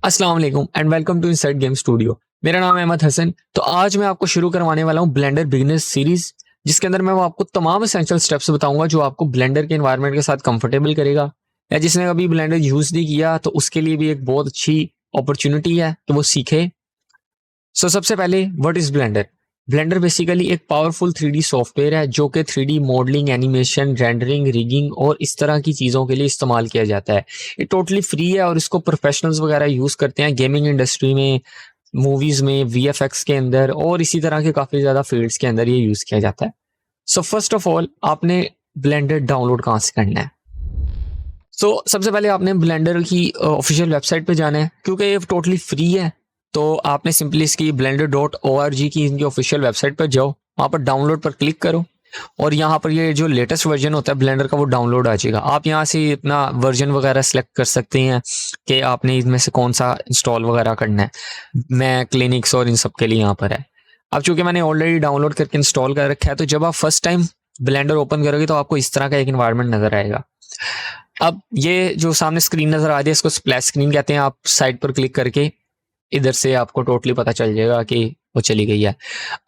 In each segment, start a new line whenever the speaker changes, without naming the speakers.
अस्सलाम वालेकुम and welcome to inside game studio. मेरा नाम है अहमद हसन। तो आज मैं आपको शुरू करवाने वाला हूँ ब्लेंडर बिगिनर्स सीरीज, जिसके अंदर मैं वो आपको तमाम एसेंशियल स्टेप्स बताऊंगा जो आपको ब्लेंडर के एनवायरनमेंट के साथ कंफर्टेबल करेगा, या जिसने कभी ब्लेंडर यूज नहीं किया तो उसके लिए भी एक बहुत अच्छी अपॉर्चुनिटी है कि वो सीखे। सबसे पहले what is blender. Blender basically एक पावरफुल 3D सॉफ्टवेयर है जो कि 3D modelling, animation, rendering, rigging और इस तरह की चीज़ों के लिए इस्तेमाल किया जाता है। ये टोटली फ्री है और इसको प्रोफेशनल्स वगैरह यूज़ करते हैं गेमिंग इंडस्ट्री में, मूवीज़ में, VFX के अंदर और इसी तरह के काफ़ी ज़्यादा फील्ड्स के अंदर ये यूज़ किया जाता है। फर्स्ट ऑफ ऑल आपने ब्लेंडर डाउनलोड कहाँ से करना है। सबसे पहले आपने ब्लेंडर की ऑफिशियल वेबसाइट पे जाना है, क्योंकि ये टोटली फ्री है। तो आपने सिंपली इसकी blender.org की इनकी ऑफिशियल वेबसाइट पर जाओ, वहाँ पर डाउनलोड पर क्लिक करो और यहाँ पर ये जो लेटेस्ट वर्जन होता है ब्लेंडर का वो डाउनलोड आ जाएगा। आप यहाँ से अपना वर्जन वगैरह सेलेक्ट कर सकते हैं कि आपने इनमें से कौन सा इंस्टॉल वगैरह करना है। मैं क्लिनिक्स और इन सब के लिए यहाँ पर है। अब चूंकि मैंने ऑलरेडी डाउनलोड करके इंस्टॉल कर रखा है, तो जब आप फर्स्ट टाइम ब्लेंडर ओपन करोगे तो आपको इस तरह का एक इन्वायरमेंट नजर आएगा। अब ये जो सामने स्क्रीन नजर आ रही है इसको स्प्लैश स्क्रीन कहते हैं। आप साइड पर क्लिक करके इधर से आपको टोटली पता चल जाएगा कि वो चली गई है।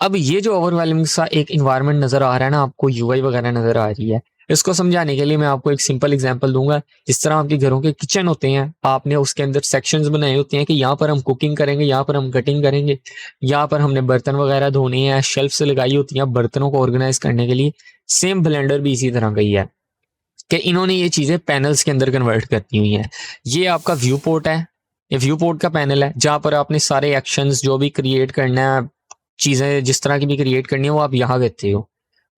अब ये जो ओवरवेलमिंग सा एक इन्वायरमेंट नजर आ रहा है ना, आपको यूआई वगैरह नजर आ रही है, इसको समझाने के लिए मैं आपको एक सिंपल एग्जांपल दूंगा। जिस तरह आपके घरों के किचन होते हैं, आपने उसके अंदर सेक्शंस बनाए होते हैं कि यहाँ पर हम कुकिंग करेंगे, यहाँ पर हम कटिंग करेंगे, यहाँ पर हमने बर्तन वगैरह धोने हैं, शेल्फ से लगाई होती हैं बर्तनों को ऑर्गेनाइज करने के लिए। सेम ब्लेंडर भी इसी तरह का ही है कि इन्होंने ये चीजें पैनल्स के अंदर कन्वर्ट करती हुई हैं। ये आपका व्यू पोर्ट है, ये व्यू पोर्ट का पैनल है जहां पर आपने सारे एक्शंस जो भी क्रिएट करना है, चीजें जिस तरह की भी क्रिएट करनी है वो आप यहाँ करते हो।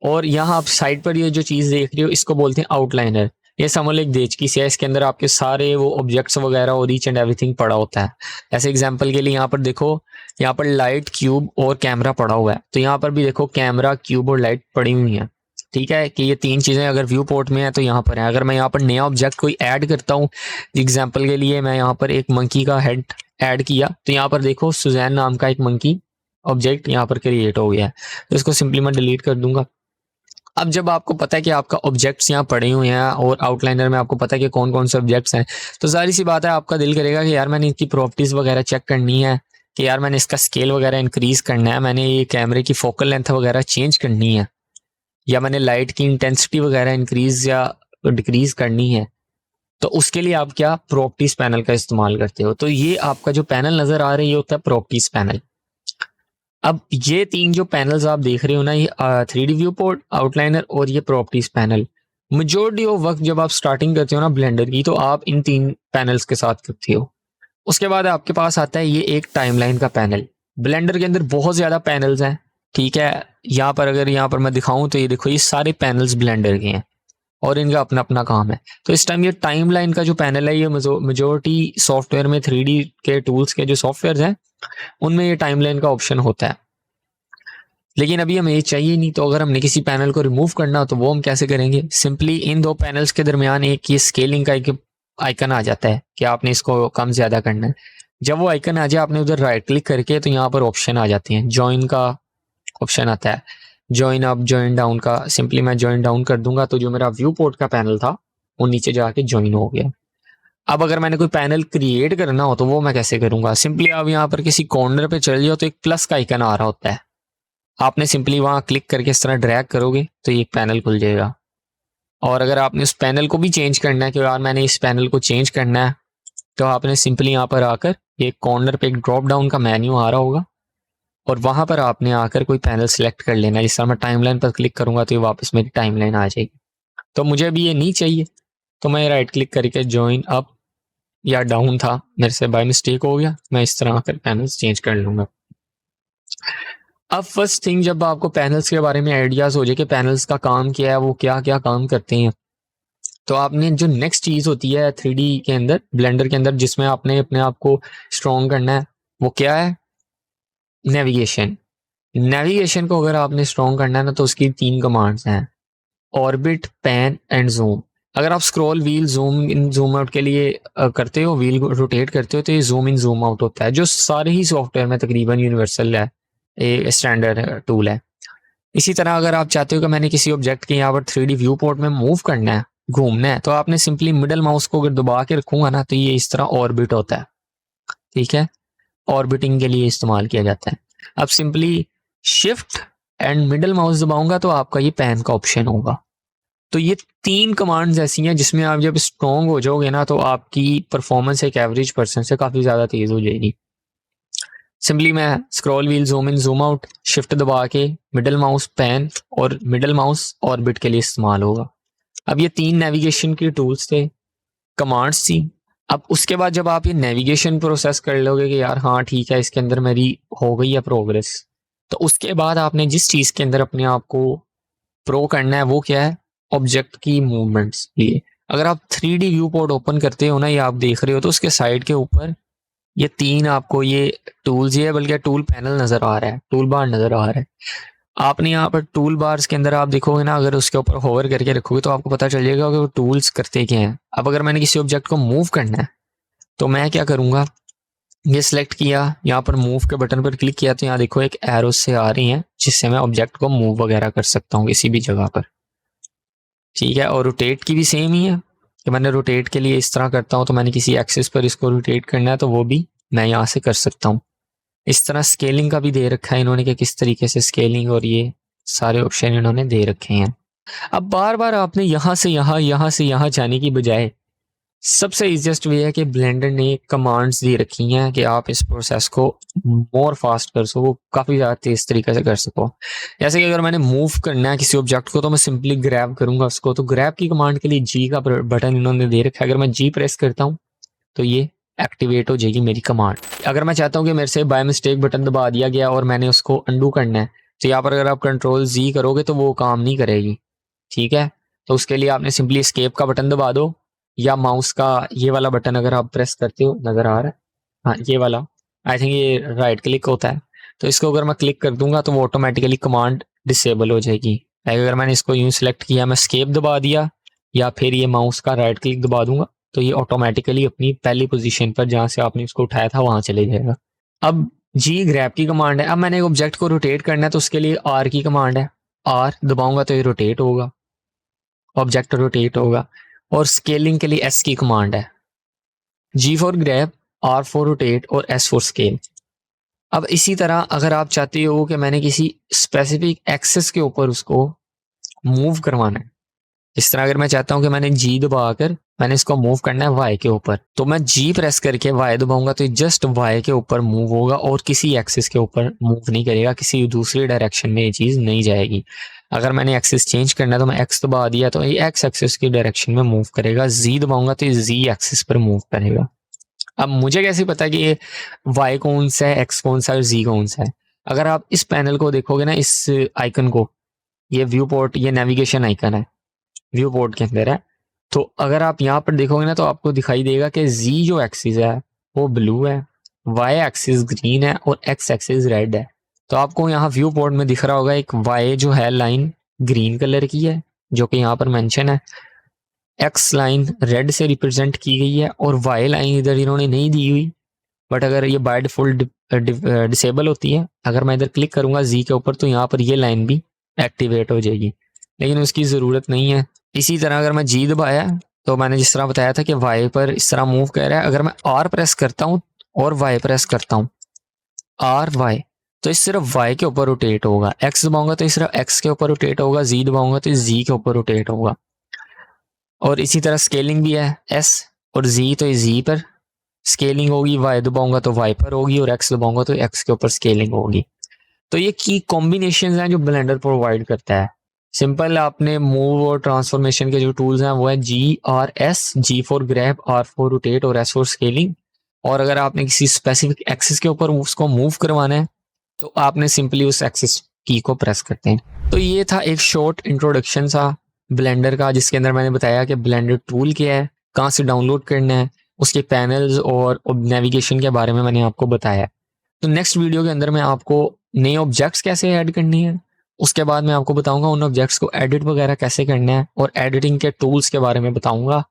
और यहाँ आप साइड पर ये जो चीज देख रहे हो इसको बोलते हैं आउटलाइनर। ये समझ लो एक देचकी से है, इसके अंदर आपके सारे वो ऑब्जेक्ट्स वगैरह और ईच एंड एवरीथिंग पड़ा होता है। ऐसे एग्जांपल के लिए यहाँ पर देखो, यहाँ पर लाइट, क्यूब और कैमरा पड़ा हुआ है, तो यहाँ पर भी देखो कैमरा, क्यूब और लाइट पड़ी हुई है। ठीक है कि ये तीन चीजें अगर व्यू पोर्ट में है तो यहाँ पर है। अगर मैं यहाँ पर नया ऑब्जेक्ट कोई ऐड करता हूँ, एग्जाम्पल के लिए मैं यहाँ पर एक मंकी का हेड ऐड किया, तो यहाँ पर देखो सुजैन नाम का एक मंकी ऑब्जेक्ट यहाँ पर क्रिएट हो गया है। तो इसको सिंपली मैं डिलीट कर दूंगा। अब जब आपको पता है कि आपका ऑब्जेक्ट्स यहाँ पड़े हुए हैं और आउटलाइनर में आपको पता है कि कौन कौन से ऑब्जेक्ट्स हैं, तो जाहिर सी बात है आपका दिल करेगा कि यार मैंने इनकी प्रॉपर्टीज वगैरह चेक करनी है, कि यार मैंने इसका स्केल वगैरह इंक्रीज करना है, मैंने ये कैमरे की फोकल लेंथ वगैरह चेंज करनी है, या मैंने लाइट की इंटेंसिटी वगैरह इंक्रीज या डिक्रीज करनी है। तो उसके लिए आप क्या प्रॉपर्टीज पैनल का इस्तेमाल करते हो। तो ये आपका जो पैनल नजर आ रही होता है प्रॉपर्टीज पैनल। अब ये तीन जो पैनल्स आप देख रहे हो ना, ये 3D व्यू पोर्ट, आउटलाइनर और ये प्रॉपर्टीज पैनल, मेजोरिटी ऑफ वक्त जब आप स्टार्टिंग करते हो ना ब्लेंडर की, तो आप इन तीन पैनल्स के साथ करते हो। उसके बाद आपके पास आता है ये एक टाइमलाइन का पैनल। ब्लेंडर के अंदर बहुत ज्यादा पैनल्स हैं, ठीक है। यहाँ पर अगर यहाँ पर मैं दिखाऊं तो ये देखो, ये सारे पैनल्स ब्लेंडर के हैं और इनका अपना अपना काम है। तो इस टाइम ये टाइमलाइन का जो पैनल है, ये मेजोरिटी सॉफ्टवेयर में 3D के टूल्स के जो सॉफ्टवेयर हैं उनमें ये टाइमलाइन का ऑप्शन होता है। लेकिन अभी हमें ये चाहिए नहीं, तो अगर हमने किसी पैनल को रिमूव करना हो तो वो हम कैसे करेंगे। सिंपली इन दो पैनल्स के दरमियान एक ये स्केलिंग का एक आइकन आ जाता है कि आपने इसको कम ज्यादा करना है। जब वो आइकन आ जाए आपने उधर राइट क्लिक करके, तो यहाँ पर ऑप्शन आ जाते हैं, ज्वाइन का ऑप्शन आता है, ज्वाइन अप, ज्वाइन डाउन का। सिंपली मैं ज्वाइन डाउन कर दूंगा तो जो मेरा व्यू पोर्ट का पैनल था वो नीचे जाके ज्वाइन हो गया। अब अगर मैंने कोई पैनल क्रिएट करना हो तो वो मैं कैसे करूंगा। सिंपली आप यहाँ पर किसी कॉर्नर पे चल जाओ तो एक प्लस का आइकन आ रहा होता है, आपने सिंपली वहां क्लिक करके इस तरह ड्रैग करोगे तो ये पैनल खुल जाएगा। और अगर आपने उस पैनल को भी चेंज करना है कि यार मैंने इस पैनल को चेंज करना है, तो आपने सिंपली यहाँ पर आकर एक कॉर्नर पे एक ड्रॉप डाउन का मेन्यू आ रहा होगा और वहां पर आपने आकर कोई पैनल सेलेक्ट कर लेना है। जिस तरह मैं टाइमलाइन पर क्लिक करूंगा तो ये वापस मेरी टाइमलाइन आ जाएगी। तो मुझे अभी ये नहीं चाहिए, तो मैं राइट क्लिक करके ज्वाइन अप या डाउन था, मेरे से बाय मिस्टेक हो गया, मैं इस तरह आकर पैनल्स चेंज कर लूंगा। अब फर्स्ट थिंग, जब आपको पैनल्स के बारे में आइडियाज हो जाए कि पैनल्स का काम क्या है, वो क्या क्या काम करते हैं, तो आपने जो नेक्स्ट चीज होती है 3D के अंदर, ब्लेंडर के अंदर, जिसमें आपने अपने आप को स्ट्रॉन्ग करना है, वो क्या है, नेविगेशन। नेविगेशन को अगर आपने स्ट्रॉन्ग करना है ना, तो उसकी तीन कमांड्स हैं, ऑर्बिट, पैन एंड जूम। अगर आप scroll wheel, zoom in zoom out के लिए करते हो, व्हील रोटेट करते हो, तो ये जूम इन जूम आउट होता है, जो सारे ही सॉफ्टवेयर में तकरीबन यूनिवर्सल है, ये स्टैंडर्ड टूल है। इसी तरह अगर आप चाहते हो कि मैंने किसी ऑब्जेक्ट के यहाँ पर 3D व्यू पोर्ट में मूव करना है, घूमना है, तो आपने सिंपली मिडल माउस को अगर दबा के रखूंगा ना, तो ये इस तरह ऑर्बिट होता है। ठीक है, ऑर्बिटिंग के लिए इस्तेमाल किया जाता है। अब simply shift and middle mouse दबाऊंगा तो आपका ये पैन का ऑप्शन होगा। तो ये 3 कमांड्स ऐसी हैं जिसमें आप जब स्ट्रॉन्ग हो जाओगे ना तो आपकी परफॉर्मेंस एक एवरेज पर्सन से काफ़ी ज़्यादा तेज़ हो जाएगी। सिंपली मैं scroll wheel, zoom in, zoom out, shift दबा के मिडल माउस पैन और मिडल माउस ऑर्बिट के लिए इस्तेमाल होगा। अब ये 3 नेविगेशन के टूल्स थे, कमांड्स थी। अब उसके बाद जब आप ये नेविगेशन प्रोसेस कर लोगे कि यार हाँ ठीक है, इसके अंदर मेरी हो गई है प्रोग्रेस, तो उसके बाद आपने जिस चीज़ के अंदर अपने आप को प्रो करना है वो क्या है, ऑब्जेक्ट की मूवमेंट्स लिए। अगर आप 3D व्यू पोर्ट ओपन करते हो ना, ये आप देख रहे हो, तो उसके साइड के ऊपर ये 3 आपको ये टूल्स, ये बल्कि टूल पैनल नज़र आ रहा है, टूल बार नज़र आ रहा है। आपने यहाँ पर टूल बार्स के अंदर आप देखोगे ना, अगर उसके ऊपर होवर करके रखोगे तो आपको पता चल जाएगा कि वो टूल्स करते क्या हैं। अब अगर मैंने किसी ऑब्जेक्ट को मूव करना है तो मैं क्या करूँगा, ये सिलेक्ट किया, यहाँ पर मूव के बटन पर क्लिक किया, तो यहाँ देखो एक एरो से आ रही हैं जिससे मैं ऑब्जेक्ट को मूव वगैरह कर सकता हूँ किसी भी जगह पर, ठीक है। और रोटेट की भी सेम ही है कि मैंने रोटेट के लिए इस तरह करता हूँ, तो मैंने किसी एक्सिस पर इसको रोटेट करना है तो वो भी मैं यहाँ से कर सकता हूँ। इस तरह स्केलिंग का भी दे रखा है इन्होंने कि किस तरीके से स्केलिंग और ये सारे ऑप्शन इन्होंने दे रखे हैं। अब बार बार आपने यहाँ से यहाँ जाने की बजाय सबसे इजीएस्ट वे है कि ब्लेंडर ने कमांड्स दे रखी हैं कि आप इस प्रोसेस को मोर फास्ट कर सको, काफ़ी ज़्यादा तेज़ तरीके से कर सको। जैसे कि अगर मैंने मूव करना है किसी ऑब्जेक्ट को तो मैं सिंपली ग्रैब करूंगा उसको, तो ग्रैब की कमांड के लिए जी का बटन इन्होंने दे रखा है। अगर मैं जी प्रेस करता हूँ तो ये एक्टिवेट हो जाएगी मेरी कमांड। अगर मैं चाहता हूँ कि मेरे से बाय मिस्टेक बटन दबा दिया गया और मैंने उसको अंडू करना है, तो यहाँ पर अगर आप कंट्रोल जी करोगे तो वो काम नहीं करेगी, ठीक है। तो उसके लिए आपने सिंपली एस्केप का बटन दबा दो, या माउस का ये वाला बटन अगर आप प्रेस करते हो, नज़र आ रहा है, हाँ ये वाला, आई थिंक ये राइट क्लिक होता है, तो इसको अगर मैं क्लिक कर दूंगा तो वो ऑटोमेटिकली कमांड डिसेबल हो जाएगी। अगर मैंने इसको यूँ सिलेक्ट किया, मैं एस्केप दबा दिया या फिर ये माउस का राइट क्लिक दबा दूंगा तो ये ऑटोमेटिकली अपनी पहली पोजीशन पर जहाँ से आपने उसको उठाया था वहाँ चले जाएगा। अब जी ग्रैब की कमांड है। अब मैंने एक ऑब्जेक्ट को रोटेट करना है तो उसके लिए आर की कमांड है, आर दबाऊंगा तो ये रोटेट होगा, ऑब्जेक्ट रोटेट होगा। और स्केलिंग के लिए एस की कमांड है, G for grab, R for rotate और एस फॉर स्केल। अब इसी तरह अगर आप चाहते हो कि मैंने किसी स्पेसिफिक एक्सेस के ऊपर उसको मूव करवाना है, इस तरह अगर मैं चाहता हूं कि मैंने जी दबाकर मैंने इसको मूव करना है वाई के ऊपर, तो मैं जी प्रेस करके वाई दबाऊंगा तो जस्ट वाई के ऊपर मूव होगा और किसी एक्सिस के ऊपर मूव नहीं करेगा, किसी दूसरी डायरेक्शन में ये चीज़ नहीं जाएगी। अगर मैंने एक्सिस चेंज करना है तो मैं एक्स दबा दिया तो ये एक्स एक्सिस की डायरेक्शन में मूव करेगा, जी दबाऊंगा तो ये जी एक्सिस पर मूव करेगा। अब मुझे कैसे पता कि ये वाई कौन सा है, एक्स कौन सा है और जी कौन सा है? अगर आप इस पैनल को देखोगे ना, इस आइकन को, ये व्यू पोर्ट, ये नेविगेशन आइकन है, व्यू पोर्ट के अंदर है, तो अगर आप यहाँ पर देखोगे ना तो आपको दिखाई देगा कि जी जो एक्सिस है वो ब्लू है, वाई एक्सिस ग्रीन है और एक्स एक्सिस रेड है। तो आपको यहाँ व्यू पोर्ट में दिख रहा होगा एक वाई जो है लाइन ग्रीन कलर की है जो कि यहाँ पर मेंशन है, एक्स लाइन रेड से रिप्रेजेंट की गई है और वाई लाइन इधर इन्होंने नहीं दी हुई, बट अगर ये बाय डिफॉल्ट डिसेबल होती है, अगर मैं इधर क्लिक करूंगा जी के ऊपर तो यहाँ पर ये लाइन भी एक्टिवेट हो जाएगी, लेकिन उसकी ज़रूरत नहीं है। इसी तरह अगर मैं जी दबाया तो मैंने जिस तरह बताया था कि वाई पर इस तरह मूव कर रहा है, अगर मैं आर प्रेस करता हूँ और वाई प्रेस करता हूँ, आर वाई, तो इस सिर्फ वाई के ऊपर रोटेट होगा, एक्स दबाऊंगा तो इस सिर्फ एक्स के ऊपर रोटेट होगा, जी दबाऊंगा तो जी के ऊपर रोटेट होगा। और इसी तरह स्केलिंग भी है, एस और जी तो जी पर स्केलिंग होगी, वाई दबाऊंगा तो वाई पर होगी और एक्स दबाऊंगा तो एक्स के ऊपर स्केलिंग होगी। तो ये की कॉम्बिनेशन हैं जो ब्लेंडर प्रोवाइड करता है। सिंपल, आपने मूव और ट्रांसफॉर्मेशन के जो टूल्स हैं वो है जी और S, G for grab, R for rotate और एस फॉर स्केलिंग। और अगर आपने किसी स्पेसिफिक एक्सिस के ऊपर उसको मूव करवाना है तो आपने सिंपली उस एक्सिस की को प्रेस करते हैं। तो ये था एक शॉर्ट इंट्रोडक्शन सा ब्लेंडर का, जिसके अंदर मैंने बताया कि ब्लेंडर टूल क्या है, कहाँ से डाउनलोड करना है, उसके पैनल्स और नेविगेशन के बारे में मैंने आपको बताया। तो नेक्स्ट वीडियो के अंदर मैं आपको नए ऑब्जेक्ट्स कैसे ऐड करनी है, उसके बाद मैं आपको बताऊंगा उन ऑब्जेक्ट्स को एडिट वगैरह कैसे करना है और एडिटिंग के टूल्स के बारे में बताऊंगा।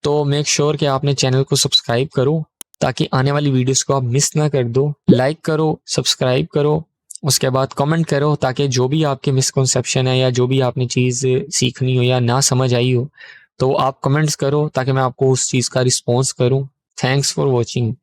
तो मेक श्योर कि आपने चैनल को सब्सक्राइब करो ताकि आने वाली वीडियोस को आप मिस ना कर दो। लाइक करो, सब्सक्राइब करो, उसके बाद कमेंट करो ताकि जो भी आपके मिसकॉन्सेप्शन है या जो भी आपने चीज़ सीखनी हो या ना समझ आई हो तो आप कमेंट्स करो ताकि मैं आपको उस चीज़ का रिस्पॉन्स करूँ। Thanks for watching.